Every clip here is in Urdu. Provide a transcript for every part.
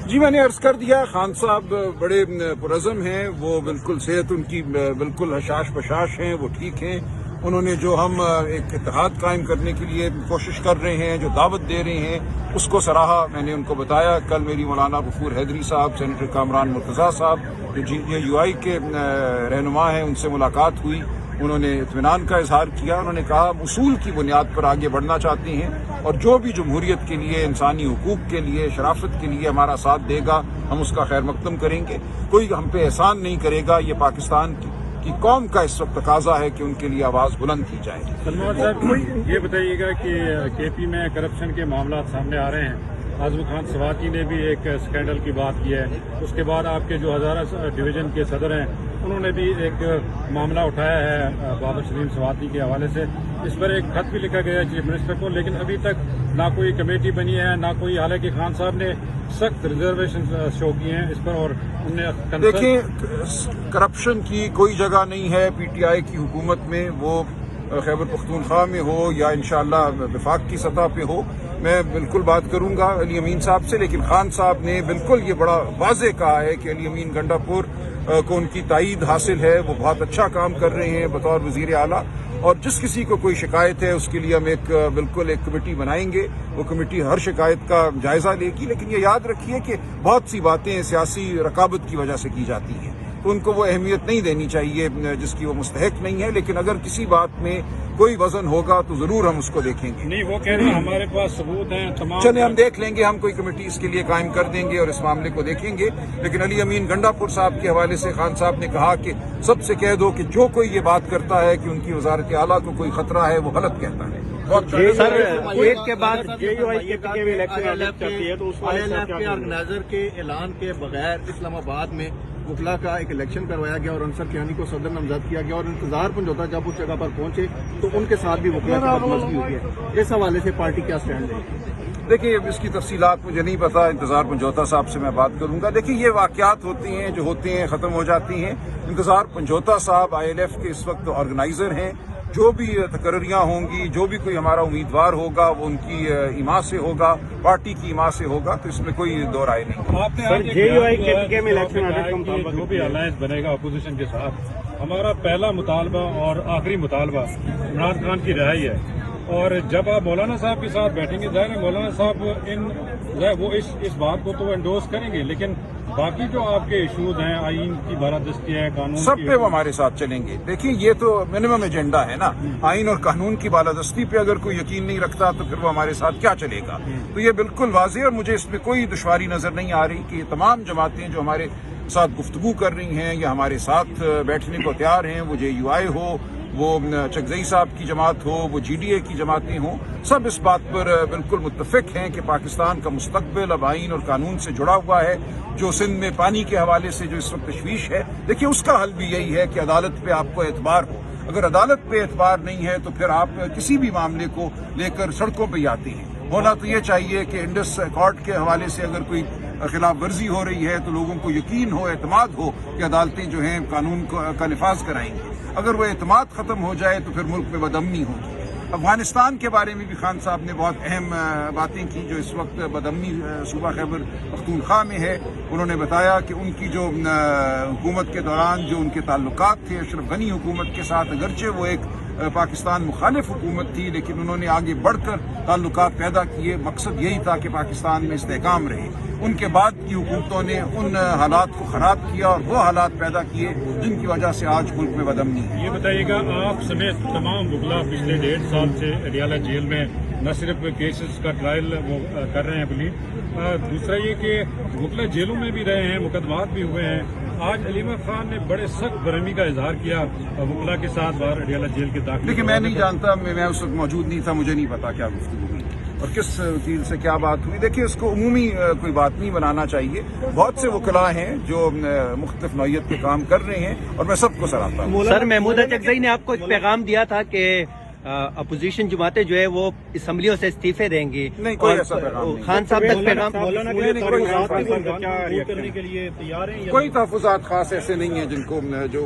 جی میں نے عرض کر دیا، خان صاحب بڑے پرعزم ہیں، وہ بالکل صحت ان کی بالکل حشاش بشاش ہیں، وہ ٹھیک ہیں۔ انہوں نے جو ہم ایک اتحاد قائم کرنے کے لیے کوشش کر رہے ہیں، جو دعوت دے رہے ہیں، اس کو سراہا۔ میں نے ان کو بتایا، کل میری مولانا غفور حیدری صاحب، سینیٹر کامران مرتضیٰ صاحب جو یو آئی کے رہنما ہیں، ان سے ملاقات ہوئی، انہوں نے اطمینان کا اظہار کیا۔ انہوں نے کہا ہم اصول کی بنیاد پر آگے بڑھنا چاہتے ہیں، اور جو بھی جمہوریت کے لیے، انسانی حقوق کے لیے، شرافت کے لیے ہمارا ساتھ دے گا، ہم اس کا خیر مقدم کریں گے۔ کوئی ہم پہ احسان نہیں کرے گا۔ یہ پاکستان کی قوم کا اس وقت تقاضا ہے کہ ان کے لیے آواز بلند کی جائے۔ سلمان صاحب یہ بتائیے گا کہ کے پی میں کرپشن کے معاملات سامنے آ رہے ہیں، اعظم خان سواتی نے بھی ایک اسکینڈل کی بات کی ہے، اس کے بعد آپ کے جو ہزارہ ڈویژن کے صدر ہیں انہوں نے بھی ایک معاملہ اٹھایا ہے بابر شرین سواتی کے حوالے سے۔ اس پر ایک خط بھی لکھا گیا ہے چیف منسٹر کو، لیکن ابھی تک نہ کوئی کمیٹی بنی ہے، نہ کوئی، حالانکہ خان صاحب نے سخت ریزرویشن شو کیے ہیں اس پر، اور انہوں نے دیکھیں کرپشن کی کوئی جگہ نہیں ہے پی ٹی آئی کی حکومت میں، وہ خیبر پختونخوا میں ہو یا انشاءاللہ وفاق کی سطح پہ ہو۔ میں بالکل بات کروں گا علی امین صاحب سے، لیکن خان صاحب نے بالکل یہ بڑا واضح کہا ہے کہ علی امین گنڈا پور کو ان کی تائید حاصل ہے، وہ بہت اچھا کام کر رہے ہیں بطور وزیر اعلیٰ، اور جس کسی کو کوئی شکایت ہے اس کے لیے ہم بالکل ایک کمیٹی بنائیں گے، وہ کمیٹی ہر شکایت کا جائزہ لے گی۔ لیکن یہ یاد رکھیے کہ بہت سی باتیں سیاسی رقابت کی وجہ سے کی جاتی ہیں، تو ان کو وہ اہمیت نہیں دینی چاہیے جس کی وہ مستحق نہیں ہے، لیکن اگر کسی بات میں کوئی وزن ہوگا تو ضرور ہم اس کو دیکھیں گے۔ نہیں، وہ کہہ رہے ہیں ہمارے پاس ثبوت ہیں تمام، چلیں ہم دیکھ لیں گے، ہم کوئی کمیٹی اس کے لیے قائم کر دیں گے اور اس معاملے کو دیکھیں گے۔ لیکن علی امین گنڈا پور صاحب کے حوالے سے خان صاحب نے کہا کہ سب سے کہہ دو کہ جو کوئی یہ بات کرتا ہے کہ ان کی وزارت اعلیٰ کو کوئی خطرہ ہے، وہ غلط کہتا ہے۔ سر ایک کے بعد آرگنائزر کے اعلان کے بغیر اسلام آباد میں وکلا کا ایک الیکشن کروایا گیا اور انصر کیانی کو صدر نامزد کیا گیا، اور انتظار پنجوتا جب اس جگہ پر پہنچے تو ان کے ساتھ بھی وکلا کی بدمزگی ہوئی ہے۔ اس حوالے سے پارٹی کیا سٹینڈ ہے؟ دیکھیے اس کی تفصیلات مجھے نہیں پتا، انتظار پنجوتا صاحب سے میں بات کروں گا۔ دیکھیے یہ واقعات ہوتے ہیں جو ہوتے ہیں، ختم ہو جاتی ہیں۔ انتظار پنجوتا صاحب آئی ایل ایف کے اس وقت آرگنائزر ہیں، جو بھی تقرریاں ہوں گی، جو بھی کوئی ہمارا امیدوار ہوگا وہ ان کی ایما سے ہوگا، پارٹی کی ایما سے ہوگا، تو اس میں کوئی دو رائے نہیں۔ آپ نے جو بھی الائنس بنے گا اپوزیشن کے ساتھ، ہمارا پہلا مطالبہ اور آخری مطالبہ عمران خان کی رہائی ہے، اور جب آپ مولانا صاحب کے ساتھ بیٹھیں گے، ظاہر ہے مولانا صاحب وہ اس بات کو تو انڈورس کریں گے، لیکن باقی جو آپ کے ایشوز ہیں، آئین کی بالادستی ہے، قانون سب پہ وہ ہمارے ساتھ چلیں گے۔ دیکھیں یہ تو منیمم ایجنڈا ہے نا، آئین اور قانون کی بالادستی پہ اگر کوئی یقین نہیں رکھتا تو پھر وہ ہمارے ساتھ کیا چلے گا؟ تو یہ بالکل واضح، اور مجھے اس میں کوئی دشواری نظر نہیں آ رہی کہ یہ تمام جماعتیں جو ہمارے ساتھ گفتگو کر رہی ہیں یا ہمارے ساتھ بیٹھنے کو تیار ہیں، وہ جے یو آئی ہو، وہ چکزئی صاحب کی جماعت ہو، وہ جی ڈی اے کی جماعتیں ہوں، سب اس بات پر بالکل متفق ہیں کہ پاکستان کا مستقبل اب آئین اور قانون سے جڑا ہوا ہے۔ جو سندھ میں پانی کے حوالے سے جو اس وقت تشویش ہے، دیکھیے اس کا حل بھی یہی ہے کہ عدالت پہ آپ کو اعتبار ہو۔ اگر عدالت پہ اعتبار نہیں ہے تو پھر آپ کسی بھی معاملے کو لے کر سڑکوں پہ آتے ہیں۔ ہونا تو یہ چاہیے کہ انڈس ایکارڈ کے حوالے سے اگر کوئی خلاف ورزی ہو رہی ہے تو لوگوں کو یقین ہو، اعتماد ہو کہ عدالتیں جو ہیں قانون کا نفاذ کرائیں گی۔ اگر وہ اعتماد ختم ہو جائے تو پھر ملک میں بدامنی ہوگی۔ افغانستان کے بارے میں بھی خان صاحب نے بہت اہم باتیں کی، جو اس وقت بدامنی صوبہ خیبر پختونخوا میں ہے۔ انہوں نے بتایا کہ ان کی جو حکومت کے دوران جو ان کے تعلقات تھے اشرف غنی حکومت کے ساتھ، اگرچہ وہ ایک پاکستان مخالف حکومت تھی، لیکن انہوں نے آگے بڑھ کر تعلقات پیدا کیے۔ مقصد یہی تھا کہ پاکستان میں استحکام رہے۔ ان کے بعد کی حکومتوں نے ان حالات کو خراب کیا اور وہ حالات پیدا کیے جن کی وجہ سے آج ملک میں بدامنی ہے۔ یہ بتائیے گا، آپ سمیت تمام وکلا پچھلے 1.5 سال سے اڈیالہ جیل میں نہ صرف کیسز کا ٹرائل وہ کر رہے ہیں اپنی، دوسرا یہ کہ وکلا جیلوں میں بھی رہے ہیں، مقدمات بھی ہوئے ہیں۔ آج علیمہ خان نے بڑے سخت برہمی کا اظہار کیا وکلا کے ساتھ باہر اڈیالہ جیل کے داخل۔ لیکن میں نہیں جانتا، میں اس وقت موجود نہیں تھا، مجھے نہیں پتا کیا گفتگو ہوئی اور کس وکیل سے کیا بات ہوئی۔ دیکھیے اس کو عمومی کوئی بات نہیں بنانا چاہیے۔ بہت سے وکلاء ہیں جو مختلف نوعیت کے کام کر رہے ہیں اور میں سب کو سراہتا ہوں۔ سر محمود چکزئی نے آپ کو ایک پیغام دیا تھا کہ اپوزیشن جماعتیں جو ہے وہ اسمبلیوں سے استعفے دیں گی، نہیں کوئی ایسا پیغام نہیں۔ خان صاحب تک پیغام کوئی تحفظات خاص ایسے نہیں ہیں جن کو جو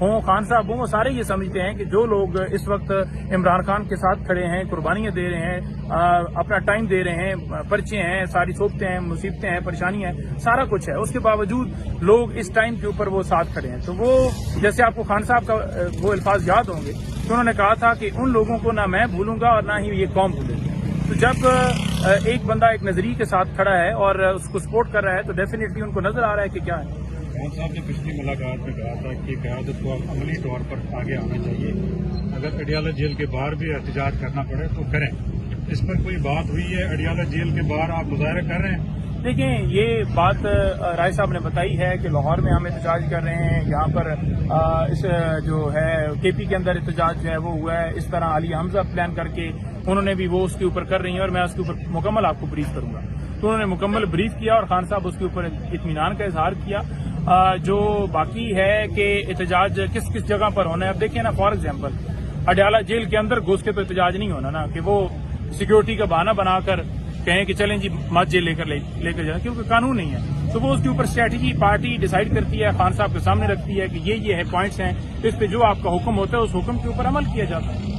ہوں خان صاحب ہوں، وہ سارے یہ سمجھتے ہیں کہ جو لوگ اس وقت عمران خان کے ساتھ کھڑے ہیں، قربانیاں دے رہے ہیں، اپنا ٹائم دے رہے ہیں، پرچے ہیں، ساری صوبتیں ہیں، مصیبتیں ہیں، پریشانیاں ہیں، سارا کچھ ہے، اس کے باوجود لوگ اس ٹائم کے اوپر وہ ساتھ کھڑے ہیں. تو وہ جیسے آپ کو خان صاحب کا وہ الفاظ یاد ہوں گے کہ انہوں نے کہا تھا کہ ان لوگوں کو نہ میں بھولوں گا اور نہ ہی یہ قوم بھولے گی. تو جب ایک بندہ ایک نظریے کے ساتھ کھڑا ہے اور اس کو سپورٹ کر رہا ہے تو ڈیفینیٹلی ان کو نظر آ رہا ہے کہ کیا ہے. خان صاحب نے پچھلی ملاقات میں کہا تھا کہ قیادت کو عملی طور پر آگے آنا چاہیے، اگر اڈیالہ جیل کے باہر بھی احتجاج کرنا پڑے تو کریں. اس پر کوئی بات ہوئی ہے؟ اڈیالہ جیل کے باہر آپ مظاہرہ کر رہے ہیں؟ دیکھیں، یہ بات رائے صاحب نے بتائی ہے کہ لاہور میں ہم احتجاج کر رہے ہیں، یہاں پر اس جو ہے کے پی کے اندر احتجاج جو ہے وہ ہوا ہے. اس طرح علی حمزہ پلان کر کے انہوں نے بھی وہ اس کے اوپر کر رہی ہیں اور میں اس کے اوپر مکمل آپ کو بریف کروں گا. تو انہوں نے مکمل بریف کیا اور خان صاحب اس کے اوپر اطمینان کا اظہار کیا. جو باقی ہے کہ احتجاج کس کس جگہ پر ہونا ہے، اب دیکھیں نا، فار ایگزامپل اڈیالہ جیل کے اندر گھس کے تو احتجاج نہیں ہونا نا، کہ وہ سیکیورٹی کا بہانہ بنا کر کہیں کہ چلیں جی مت جیل لے کر جائیں، کیونکہ قانون نہیں ہے. تو وہ اس کے اوپر اسٹریٹجی پارٹی ڈیسائیڈ کرتی ہے، خان صاحب کے سامنے رکھتی ہے کہ یہ ہے پوائنٹس ہیں، اس پہ جو آپ کا حکم ہوتا ہے اس حکم کے اوپر عمل کیا جاتا ہے.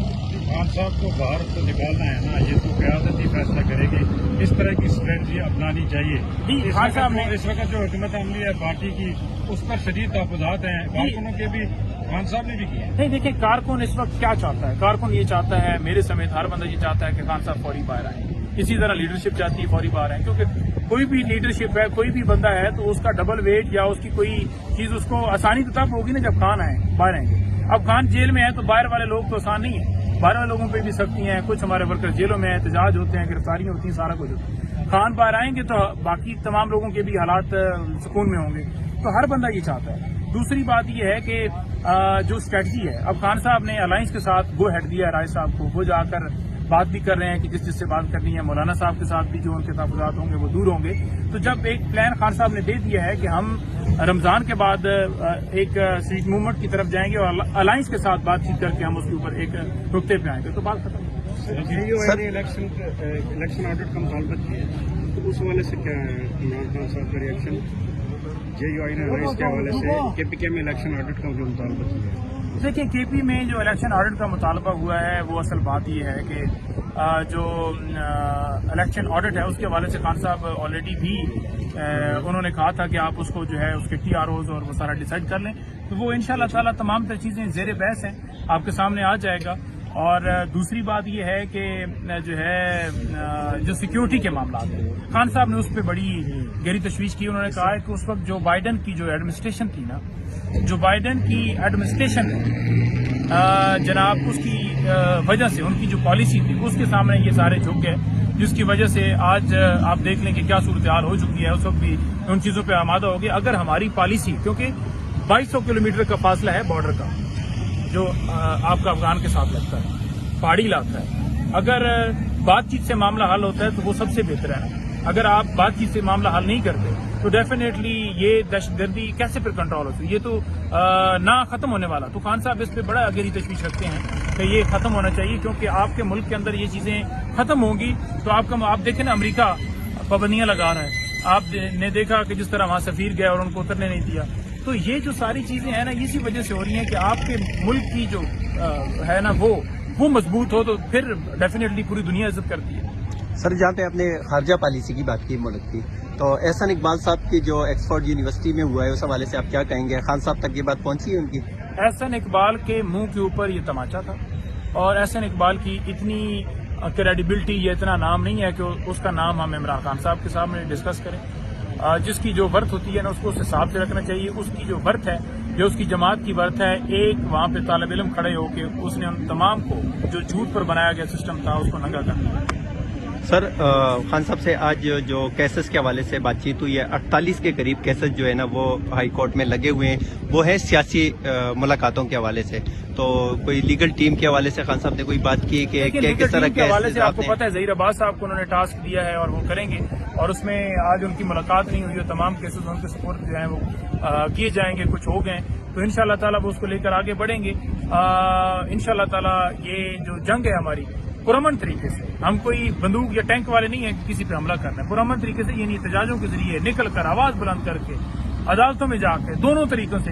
خان صاحب کو باہر تو نکالنا ہے نا، یہ تو قیادت ہی فیصلہ کرے گی. اس طرح کی اسٹریٹجی اپنانی چاہیے. خان صاحب نے اس وقت جو حکمت عملی ہے پارٹی کی، اس پر شدید تحفظات ہیں، کارکنوں کے بھی خان صاحب نے بھی کیے. نہیں، دیکھیں، کارکن اس وقت کیا چاہتا ہے؟ کارکن یہ چاہتا ہے، میرے سمیت ہر بندہ یہ چاہتا ہے کہ خان صاحب فوری باہر آئیں. اسی طرح لیڈرشپ چاہتی ہے فوری باہر آئیں، کیونکہ کوئی بھی لیڈرشپ ہے، کوئی بھی بندہ ہے تو اس کا ڈبل ویٹ یا اس کی کوئی چیز اس کو آسانی تو تب ہوگی نا جب خان باہر آئیں گے. اب خان جیل میں ہے تو باہر والے لوگ تو آسان نہیں ہیں، باہر والے لوگوں پہ بھی سختی ہیں. کچھ ہمارے ورکر جیلوں میں احتجاج ہوتے ہیں، گرفتاریاں ہوتی ہیں، سارا کچھ ہوتا ہے. خان باہر آئیں گے تو باقی تمام لوگوں کے بھی حالات سکون میں ہوں گے. تو ہر بندہ یہ چاہتا ہے. دوسری بات یہ ہے کہ جو اسٹریٹجی ہے، اب خان صاحب نے الائنس کے ساتھ گو ہیڈ دیا ہے رائے صاحب کو، وہ جا کر بات بھی کر رہے ہیں کہ جس سے بات کرنی ہے. مولانا صاحب کے ساتھ بھی جو ان کے تحفظات ہوں گے وہ دور ہوں گے. تو جب ایک پلان خان صاحب نے دے دیا ہے کہ ہم رمضان کے بعد ایک سیٹ موومنٹ کی طرف جائیں گے اور الائنس کے ساتھ بات چیت کر کے ہم اس کے اوپر ایک نقطے پہ آئیں گے تو بات ختم. الیکشن آڈٹ کا مطالبہ کیا ہے تو اس حوالے سے کیا ہے عمران خان صاحب کا ریئیکشن؟ جے یو آئی نے رئیس کے حوالے سے کے پی کے میں الیکشن آڈٹ کا جو مطالبہ کیا ہے؟ دیکھیں، کے پی میں جو الیکشن آڈٹ کا مطالبہ ہوا ہے وہ اصل بات یہ ہے کہ جو الیکشن آڈٹ ہے اس کے حوالے سے خان صاحب آلریڈی بھی انہوں نے کہا تھا کہ آپ اس کو جو ہے اس کے ٹی آر اوز اور وہ سارا ڈیسائیڈ کر لیں. تو وہ انشاءاللہ تعالی تمام تر چیزیں زیر بحث ہیں، آپ کے سامنے آ جائے گا. اور دوسری بات یہ ہے کہ جو ہے جو سیکیورٹی کے معاملات ہیں، خان صاحب نے اس پہ بڑی گہری تشویش کی. انہوں نے کہا ہے کہ اس وقت جو بائیڈن کی جو ایڈمنسٹریشن تھی نا، جو بائیڈن کی ایڈمنسٹریشن جناب اس کی وجہ سے ان کی جو پالیسی تھی اس کے سامنے یہ سارے جھک گئے، جس کی وجہ سے آج آپ دیکھ لیں کہ کیا صورتحال ہو چکی ہے. اس وقت بھی ان چیزوں پہ آمادہ ہو گئے. اگر ہماری پالیسی، کیونکہ 2200 کلومیٹر کا فاصلہ ہے بارڈر کا جو آپ کا افغان کے ساتھ لگتا ہے، پہاڑی علاقہ ہے، اگر بات چیت سے معاملہ حل ہوتا ہے تو وہ سب سے بہتر ہے. اگر آپ بات چیت سے معاملہ حل نہیں کرتے تو ڈیفینیٹلی یہ دہشت گردی کیسے پھر کنٹرول ہوتی ہے؟ یہ تو نہ ختم ہونے والا. تو خان صاحب اس پہ بڑا گہری تشویش رکھتے ہیں کہ یہ ختم ہونا چاہیے، کیونکہ آپ کے ملک کے اندر یہ چیزیں ختم ہوں گی تو آپ دیکھیں نا، امریکہ پابندیاں لگا رہا ہے. آپ نے دیکھا کہ جس طرح وہاں سفیر گیا اور ان کو اترنے نہیں دیا. تو یہ جو ساری چیزیں ہیں نا، اسی وجہ سے ہو رہی ہیں کہ آپ کے ملک کی جو ہے نا وہ مضبوط ہو تو پھر ڈیفینیٹلی پوری دنیا عزت کرتی ہے. سر، جہاں پہ آپ نے خارجہ پالیسی کی بات کی ملک کی، تو احسن اقبال صاحب کی جو آکسفورڈ یونیورسٹی میں ہوا ہے اس حوالے سے آپ کیا کہیں گے؟ خان صاحب تک یہ بات پہنچی ہے ان کی؟ احسن اقبال کے منہ کے اوپر یہ تماچا تھا اور احسن اقبال کی اتنی کریڈیبلٹی یا اتنا نام نہیں ہے کہ اس کا نام ہم عمران خان صاحب کے سامنے ڈسکس کریں. جس کی جو ورتھ ہوتی ہے نا اس کو اس حساب سے رکھنا چاہیے. اس کی جو ورتھ ہے، جو اس کی جماعت کی ورتھ ہے، ایک وہاں پہ طالب علم کھڑے ہو کے اس نے ان تمام کو جو جھوٹ پر بنایا گیا سسٹم تھا اس کو ننگا کرنا. سر، خان صاحب سے آج جو کیسز کے حوالے سے بات چیت ہوئی ہے، 48 کے قریب کیسز جو ہے نا وہ ہائی کورٹ میں لگے ہوئے ہیں، وہ ہے سیاسی ملاقاتوں کے حوالے سے. تو کوئی لیگل ٹیم کے حوالے سے خان صاحب نے کوئی بات کی کہ کس طرح کے حوالے سے آپ کو پتہ ہے ظہیر عباس صاحب کو انہوں نے ٹاسک دیا ہے اور وہ کریں گے، اور اس میں آج ان کی ملاقات نہیں ہوئی ہے. تمام کیسز ان کے سپورٹ جو ہیں وہ کیے جائیں گے، کچھ ہو گئے تو انشاءاللہ تعالیٰ وہ اس کو لے کر آگے بڑھیں گے. انشاءاللہ تعالیٰ یہ جو جنگ ہے ہماری پرامن طریقے سے، ہم کوئی بندوق یا ٹینک والے نہیں ہیں کہ کسی پہ حملہ کرنا ہے. پرامن طریقے سے یعنی احتجاجوں کے ذریعے نکل کر آواز بلند کر کے عدالتوں میں جا کے دونوں طریقوں سے